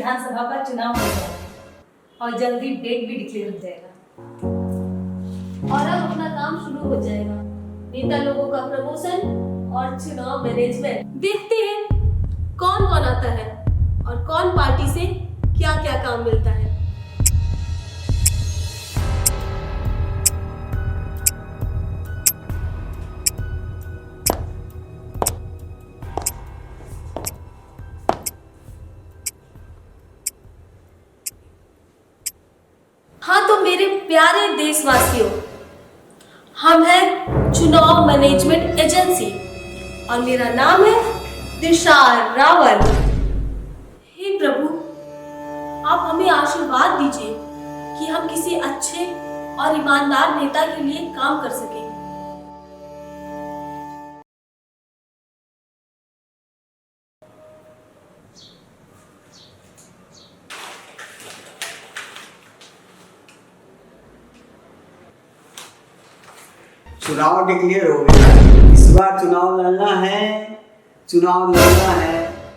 विधानसभा का चुनाव हो जाएगा और जल्दी डेट भी डिक्लेयर हो जाएगा और अब अपना काम शुरू हो जाएगा। नेता लोगों का प्रमोशन और चुनाव मैनेजमेंट। देखते हैं कौन कौन आता है और कौन पार्टी से क्या क्या काम मिलता है। हाँ तो मेरे प्यारे देशवासियों, हम हैं चुनाव मैनेजमेंट एजेंसी और मेरा नाम है दिशा रावल। हे प्रभु, आप हमें आशीर्वाद दीजिए कि हम किसी अच्छे और ईमानदार नेता के लिए काम कर सकें। चुनाव डिक्लेयर हो गया। इस बार चुनाव लड़ना है।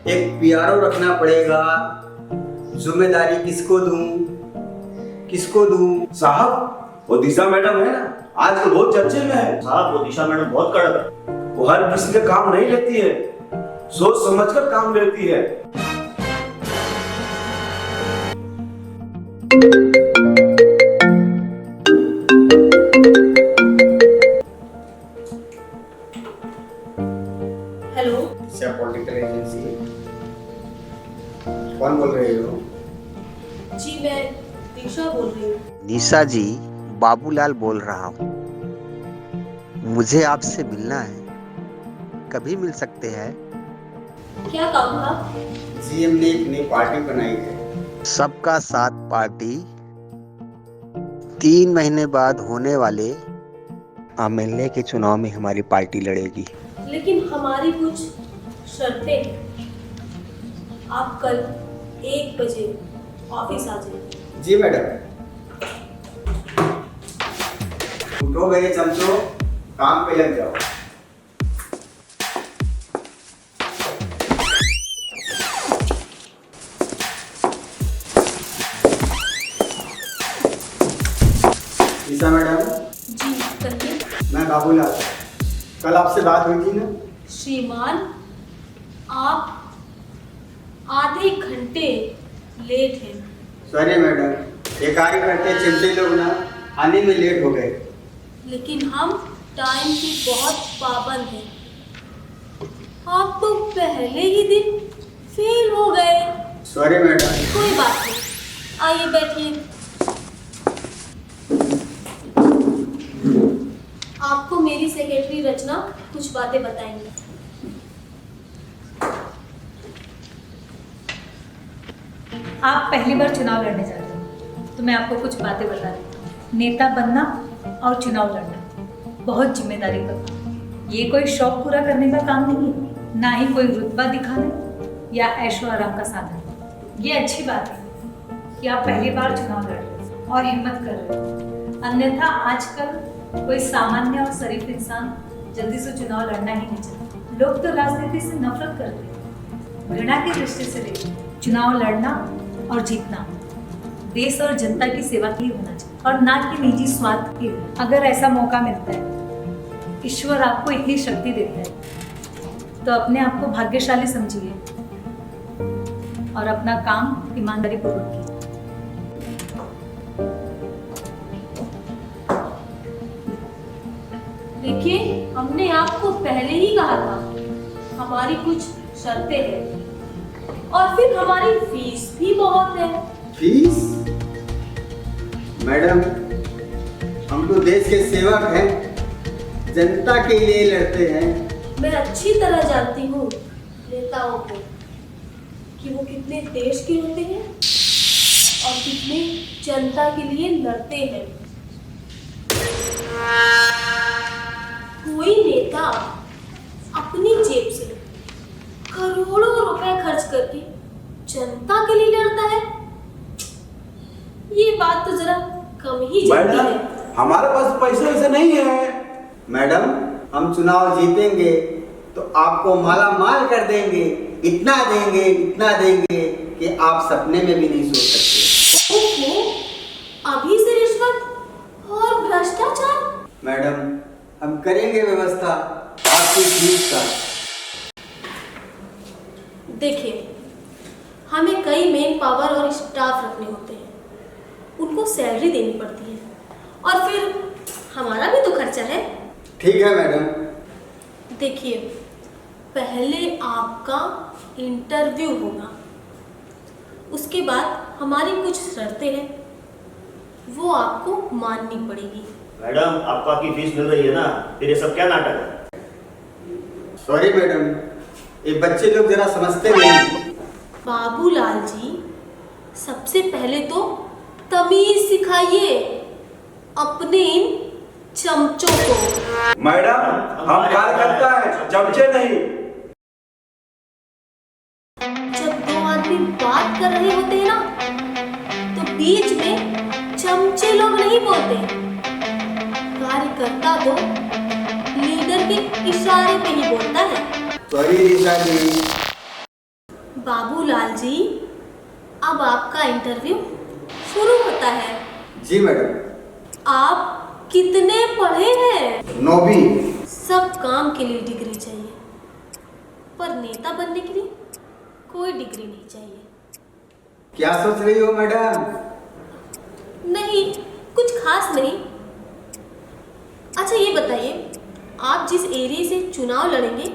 एक पीआरओ रखना पड़ेगा। जिम्मेदारी किसको दूं? साहब वो दिशा मैडम है ना, आजकल बहुत चर्चे में है। साहब वो दिशा मैडम बहुत कड़क है। वो हर किसी का काम नहीं लेती है, सोच समझकर काम लेती है। हेलो, दिशा पॉलिटिकल एजेंसी, कौन बोल रहे हो? जी मैं दिशा बोल रही हूँ। निशा जी, बाबूलाल बोल रहा हूँ। मुझे आपसे मिलना है, कभी मिल सकते हैं? क्या काम था? जीएम ने एक नई पार्टी बनाई है। सबका साथ पार्टी 3 महीने बाद होने वाले एमएलए के चुनाव में हमारी पार्टी लड़ेगी। लेकिन हमारी कुछ शर्तें हैं। आप कल 1 बजे ऑफिस आ जाइए। जी मैडम। उठो मेरे चमचो, काम पे लग जाओ। दिशा मैडम। जी कहिए। मैं बाबूलाल, कल आपसे बात हुई थी ना? श्रीमान, आप आधे घंटे लेट हैं। सॉरी मैडम, ये कार्यकर्ता चिमटे लोग ना आने में लेट हो गए। लेकिन हम टाइम के बहुत पाबंद हैं। आप तो पहले ही दिन फेल हो गए। Sorry madam. कोई बात नहीं, आइए बैठिए। आपको मेरी सेक्रेटरी रचना कुछ बातें बताएंगी। आप पहली बार चुनाव लड़ने जा रहे हो तो मैं आपको कुछ बातें बता रही हूँ। नेता बनना और चुनाव लड़ना बहुत जिम्मेदारी का काम। ये कोई शौक पूरा करने का काम नहीं है, ना ही कोई रुतबा दिखाने या ऐशो आराम का साधन। ये अच्छी बात है कि आप पहली बार चुनाव लड़ रहे हो और हिम्मत कर रहे हो, अन्यथा आजकल कोई सामान्य और शरीफ इंसान जल्दी से चुनाव लड़ना ही नहीं चाहता। लोग तो राजनीति से नफरत करते हैं, घृणा की दृष्टि से देखते हैं। चुनाव लड़ना और जीतना देश और जनता की सेवा के लिए होना चाहिए और ना कि निजी स्वार्थ के लिए। अगर ऐसा मौका मिलता है, ईश्वर आपको इतनी शक्ति देता है, तो अपने आप को भाग्यशाली समझिए और अपना काम ईमानदारी पूर्वक कीजिए। देखिए, हमने आपको पहले ही कहा था हमारी कुछ शर्तें हैं और फिर हमारी फीस भी बहुत है। फीस? मैडम, हम तो देश के सेवक हैं, जनता के लिए लड़ते हैं। मैं अच्छी तरह जानती हूँ नेताओं को कि वो कितने देश के होते हैं और कितने जनता के लिए लड़ते हैं। कोई नेता अपनी जेब से करोड़ों रुपए खर्च करके जनता के लिए लड़ता है, ये बात तो जरा कम ही जाती है। हमारे पास पैसे वैसे नहीं है। मैडम, हम चुनाव जीतेंगे तो आपको माला माल कर देंगे, इतना देंगे कि आप सपने में भी नहीं सोच सकते। ओहो, अभी से रिश्वत और भ्रष्टाचार। मैडम, हम करेंगे व्यवस्था आपकी फीस का। देखिए, हमें कई मेन पावर और स्टाफ रखने होते हैं, उनको सैलरी देनी पड़ती है और फिर हमारा भी तो खर्चा है। ठीक है मैडम। देखिए, पहले आपका इंटरव्यू होगा, उसके बाद हमारी कुछ शर्तें हैं, वो आपको माननी पड़ेगी। मैडम, आपको आपकी फीस मिल रही है ना, फिर ये सब क्या नाटक है? सॉरी मैडम, ये बच्चे लोग जरा समझते नहीं। बाबूलाल जी, सबसे पहले तो तमीज सिखाइए अपने इन चमचों को। मैडम, हम कार्यकर्ता हैं, चमचे नहीं। जब दो आदमी बात कर रहे होते हैं ना, तो बीच में चमचे लोग नहीं बोलते। कार्यकर्ता तो लीडर के इशारे पे ही बोलता है। सॉरी रीता जी। बाबूलाल जी, अब आपका इंटरव्यू शुरू होता है। जी मैडम। आप कितने पढ़े हैं? 9वीं। सब काम के लिए डिग्री चाहिए, पर नेता बनने के लिए कोई डिग्री नहीं चाहिए। क्या सोच रही हो मैडम? नहीं, कुछ खास नहीं। अच्छा ये बताइए, आप जिस एरिया से चुनाव लड़ेंगे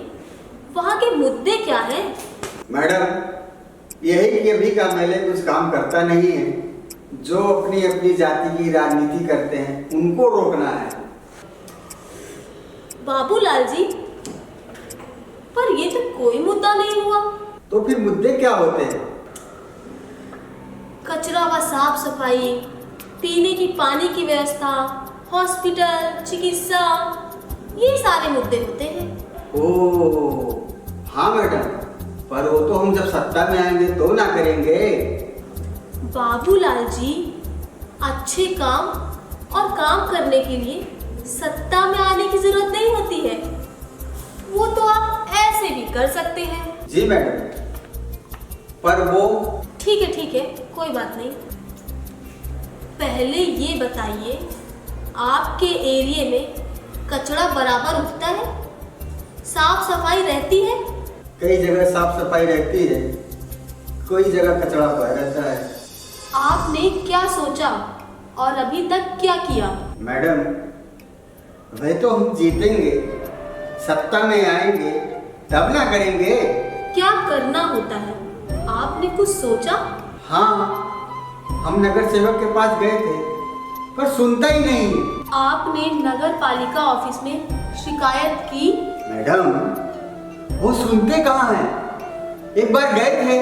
वहाँ के मुद्दे क्या हैं? मैडम, यही कि अभी का एमएलए कुछ काम करता नहीं है। जो अपनी अपनी जाति की राजनीति करते हैं उनको रोकना है। बाबूलाल जी, पर ये तो कोई मुद्दा नहीं हुआ। तो फिर मुद्दे क्या होते हैं? कचरा व साफ सफाई, पीने की पानी की व्यवस्था, हॉस्पिटल, चिकित्सा, ये सारे मुद्दे होते हैं। ओह हाँ मैडम, पर वो तो हम जब सत्ता में आएंगे तो ना करेंगे। बाबूलाल जी, अच्छे काम और काम करने के लिए सत्ता में आने की जरूरत नहीं होती है, वो तो आप ऐसे भी कर सकते हैं। जी मैडम, पर वो ठीक है, कोई बात नहीं। पहले ये बताइए, आपके एरिया में कचरा बराबर उठता है? साफ सफाई रहती है? कई जगह साफ सफाई रहती है, कोई जगह कचरा पड़ा रहता है। आपने क्या सोचा और अभी तक क्या किया? मैडम, वह तो हम जीतेंगे, सत्ता में आएंगे तब ना करेंगे। क्या करना होता है, आपने कुछ सोचा? हाँ, हम नगर सेवक के पास गए थे, पर सुनता ही नहीं। आपने नगर पालिका ऑफिस में शिकायत की? मैडम, वो सुनते कहाँ हैं? एक बार गए थे,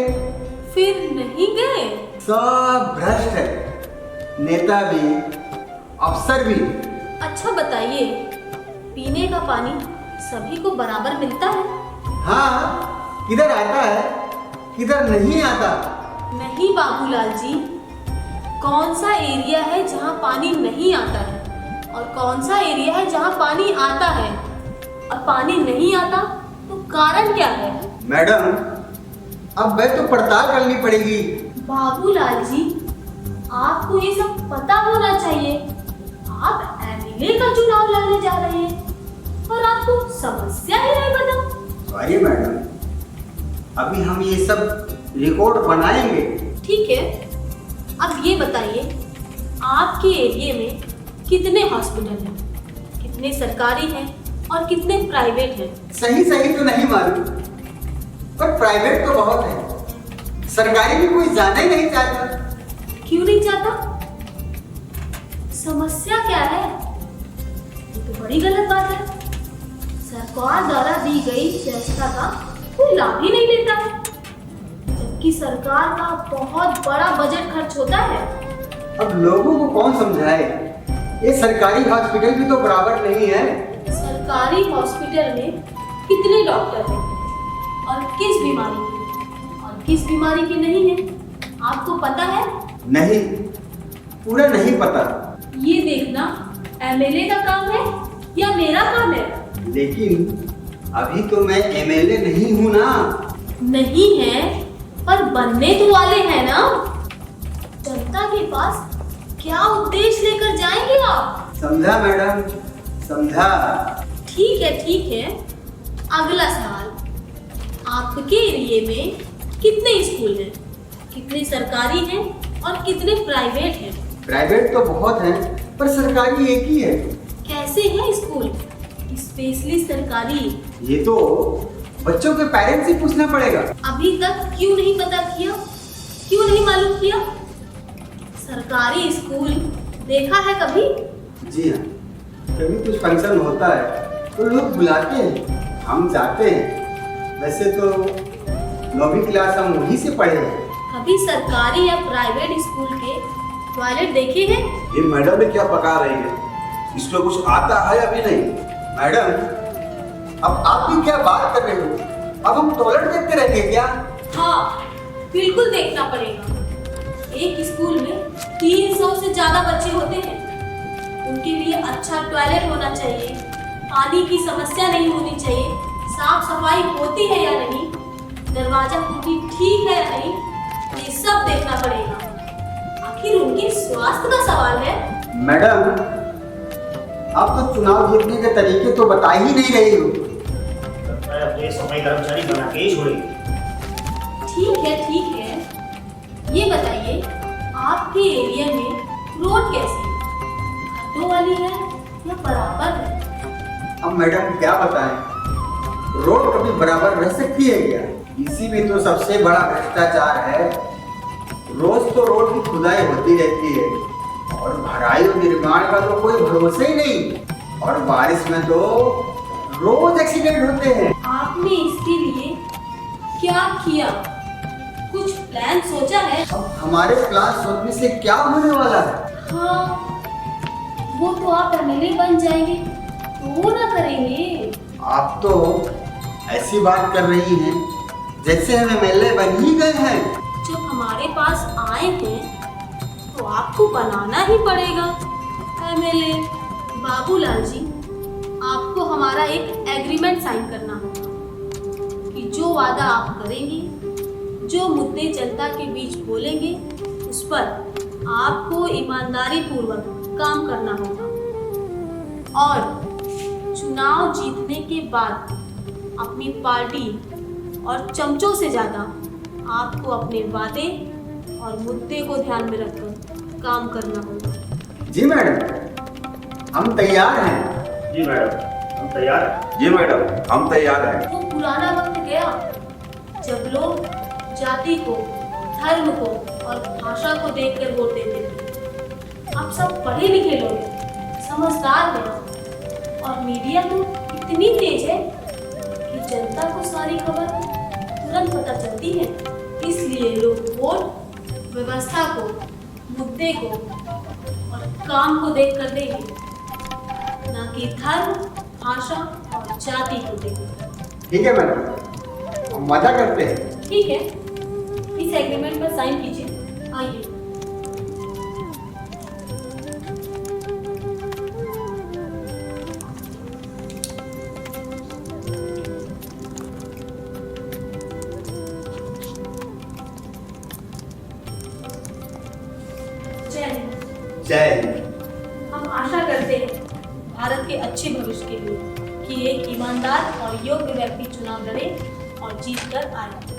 फिर नहीं गए? सब भ्रष्ट है, नेता भी अफसर भी। अच्छा बताइए, पीने का पानी सभी को बराबर मिलता है? हाँ, किधर आता है किधर नहीं आता। नहीं बाबूलाल जी, कौन सा एरिया है जहाँ पानी नहीं आता है और कौन सा एरिया है जहाँ पानी आता है? और पानी नहीं आता तो कारण क्या है? मैडम, अब वह तो पड़ताल करनी पड़ेगी। बाबूलाल जी, आपको ये सब पता होना चाहिए। आप एमएलए का चुनाव लड़ने जा रहे हैं और आपको समस्या ही नहीं पता। सॉरी मैडम, अभी हम ये सब रिकॉर्ड बनाएंगे। ठीक है, अब ये बताइए, आपके एरिया में कितने हॉस्पिटल हैं, कितने सरकारी हैं और कितने प्राइवेट हैं? सही तो नहीं मालूम, पर प्राइवेट तो बहुत है, सरकारी भी कोई जाना ही नहीं चाहता। क्यों नहीं चाहता? समस्या क्या है? ये तो बड़ी गलत बात है। सरकार द्वारा दी गई व्यवस्था का कोई लाभ ही नहीं लेता है, जबकि सरकार का बहुत बड़ा बजट खर्च होता है। अब लोगों को कौन समझाए, ये सरकारी हॉस्पिटल भी तो बराबर नहीं है। सरकारी हॉस्पिटल में कितने डॉक्टर हैं और किस बीमारी की और किस बीमारी की नहीं है, आपको पता है? नहीं, पूरा नहीं पता। ये देखना एमएलए का काम है या मेरा काम है? लेकिन अभी तो मैं एमएलए नहीं हूँ ना। नहीं है पर बनने तो वाले हैं ना। जनता के पास क्या उद्देश्य लेकर जाएंगे आप? समझा मैडम, समझा। ठीक है। अगला सवाल, आपके एरिया में कितने स्कूल हैं? कितने सरकारी हैं और कितने प्राइवेट हैं? प्राइवेट तो बहुत हैं, पर सरकारी एक ही है। कैसे हैं स्कूल, स्पेशली सरकारी? ये तो बच्चों के पेरेंट्स से पूछना पड़ेगा। अभी तक क्यों नहीं पता किया, क्यों नहीं मालूम किया? सरकारी स्कूल देखा है कभी? जी हाँ, कभी कुछ फंक्शन होता है तो लोग बुलाते हैं, हम जाते हैं। वैसे तो 9वीं क्लास हम वहीं से पढ़े हैं। कभी सरकारी या प्राइवेट स्कूल के टॉयलेट देखे हैं? ये मैडम ये क्या पका रही है? इसमें कुछ आता है अभी नहीं? मैडम, अब आप भी क्या बात कर रहे हो? अब हम टॉयलेट देखते रहेंगे क्या? हाँ, बिल्कुल देखना पड़ेगा। एक स्कूल में 300 से ज्यादा बच्चे होते हैं। उनके लिए अच्छा टॉयलेट होना चाहिए, पानी की समस्या नहीं होनी चाहिए, साफ सफाई होती है या नहीं, दरवाजा कुंडी ठीक है या नहीं, ये सब देखना पड़ेगा। आखिर उनके स्वास्थ्य का सवाल है। मैडम, आप तो चुनाव जीतने के तरीके तो बता ही नहीं रही हो। लगता है अपने सफाई कर्मचारी बना के ही छोड़ेगी। ठीक है। ये बताइए, आपके एरिया में रोड कैसी है? खड्डों वाली है या बराबर है? अब मैडम क्या बताएं, रोड कभी बराबर रह सकती है क्या? इसी में तो सबसे बड़ा भ्रष्टाचार है। रोज तो रोड की खुदाई होती रहती है और भराई और निर्माण का तो कोई भरोसा ही नहीं। और बारिश में तो रोज एक्सीडेंट होते हैं। आपने इसके लिए क्या किया? कुछ प्लान सोचा है? अब हमारे प्लान सोचने से क्या होने वाला है? हाँ, वो तो आप एमएलए बन जाएंगे तो वो ना करेंगे। आप तो ऐसी बात कर रही हैं जैसे हम एमएलए बन ही गए हैं। जब हमारे पास आए हैं तो आपको बनाना ही पड़ेगा एमएलए। बाबूलाल जी, आपको हमारा एक एग्रीमेंट साइन करना होगा कि जो वादा आप करेंगे, जो मुद्दे जनता के बीच बोलेंगे, उस पर आपको ईमानदारी पूर्वक काम करना होगा। और चुनाव जीतने के बाद अपनी पार्टी और चमचों से ज़्यादा आपको अपने वादे और मुद्दे को ध्यान में रखकर काम करना होगा। जी मैडम, हम तैयार हैं। जी मैडम, हम तैयार हैं। जी मैडम, हम तैयार हैं। वो पुराना वक्त गया जब लोग जाति को, धर्म को और भाषा को देखकर वोट देते थे। अब सब पढ़े लिखे लोग हैं, समझदार हैं और मीडिया तो इतनी तेज है कि जनता को सारी खबर तुरंत पता चलती है। इसलिए लोग वोट व्यवस्था को, मुद्दे को और काम को देखकर देंगे, ना कि धर्म, भाषा और जाति को देखकर। ठीक है मैडम, हम मजा करते हैं। ठीक है, इस एग्रीमेंट पर साइन कीजिए। आइए। जय हिंद। जय हिंद। हम आशा करते हैं भारत के अच्छे भविष्य के लिए कि एक ईमानदार और योग्य व्यक्ति चुनाव लड़े और जीत कर आए।